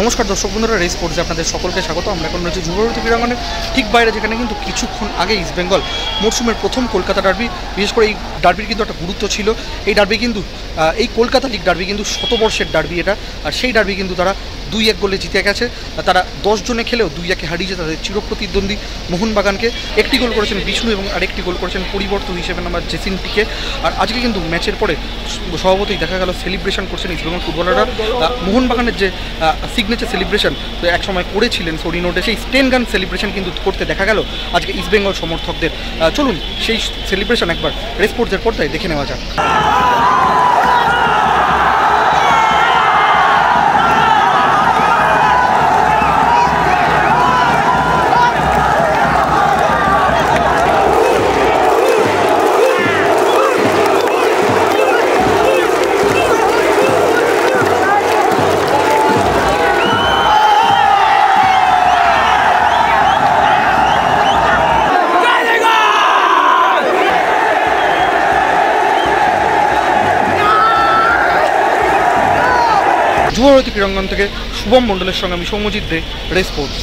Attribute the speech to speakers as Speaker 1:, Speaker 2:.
Speaker 1: নমস্কার দর্শক বন্ধুরা, রেস স্পোর্টসে আপনাদের সকলকে স্বাগত। আমরা এখন রয়েছে যুবভারতী ক্রীড়াঙ্গনের ঠিক বাইরে, যেখানে কিন্তু কিছুক্ষণ আগে ইস্টবেঙ্গল মরশুমের প্রথম কলকাতা ডার্বি, বিশেষ করে এই ডার্বির কিন্তু একটা গুরুত্ব ছিল। এই ডার্বি কিন্তু এই কলকাতা লিগ ডার্বি কিন্তু শতবর্ষের ডার্বি এটা, আর সেই ডার্বি কিন্তু তারা 2-1 গোলে জিতে গেছে। তারা 10 জনে খেলেও 2-1 হারিয়েছে তাদের চিরপ্রতিদ্বন্দ্বী মোহনবাগানকে। একটি গোল করেছেন বিষ্ণু এবং আরেকটি গোল করেছেন পরিবর্তন হিসেবে নাম্বার জেসিনটিকে। আর আজকে কিন্তু ম্যাচের পরে স্বভাবতই দেখা গেল সেলিব্রেশন করছেন ইস্টবেঙ্গল ফুটবলাররা। মোহনবাগানের যে সিগনেচার সেলিব্রেশন এক সময় করেছিলেন সরিনোটে, সেই স্টেন গান সেলিব্রেশন কিন্তু করতে দেখা গেল আজকে ইস্টবেঙ্গল সমর্থকদের। চলুন সেই সেলিব্রেশন একবার রেস স্পোর্টসের পর্দায় দেখে নেওয়া যাক। যুবভারতী ক্রীড়াঙ্গন থেকে শুভম মণ্ডলের সঙ্গে আমি সৌম্যজিৎ দে, রেস স্পোর্টস।